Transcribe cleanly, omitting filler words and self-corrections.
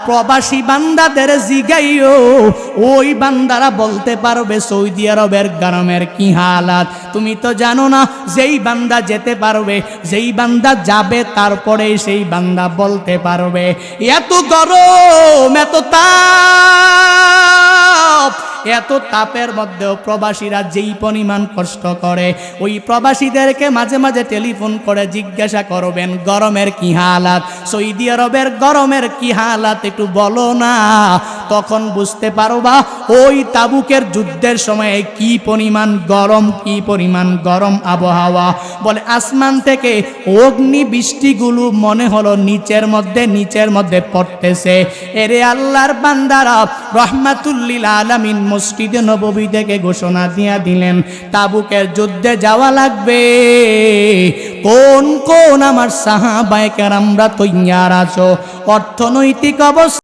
প্রবাসী বান্দাদের জিগাইও, ওই বান্দারা বলতে পারবে সৌদি আরবের গরমের কি হালাত। তুমি তো জানো না, যেই বান্দা যেতে পারবে, যেই বান্দা যাবে, তারপরে সেই বান্দা বলতে পারবে এত গরম, এত তাপ, এত তাপের মধ্যেও প্রবাসীরা যেই পরিমাণ কষ্ট করে, ওই প্রবাসীদেরকে মাঝে মাঝে টেলিফোন করে জিজ্ঞাসা করবেন গরমের কি হালাত, সৌদি আরবের গরমের কি হালাত একটু বলো না। তখন বুঝতে পারবা ওই তাবুকের যুদ্ধের সময়ে কি পরিমাণ গরম, কি পরিমাণ গরম আবহাওয়া। বলে আসমান থেকে অগ্নি বৃষ্টিগুলো মনে হলো নিচের মধ্যে পড়তেছে। এরে আল্লাহর বান্দারা, রহমাতুল্লিল আলামিন মসজিদে নববী থেকে ঘোষণা দিয়া দিলেন তাবুকের যুদ্ধে যাওয়া লাগবে। কোন কোন আমার সাহাবায়ে কেরামরা তৈয়ার আছো? অর্থনৈতিক অবস্থা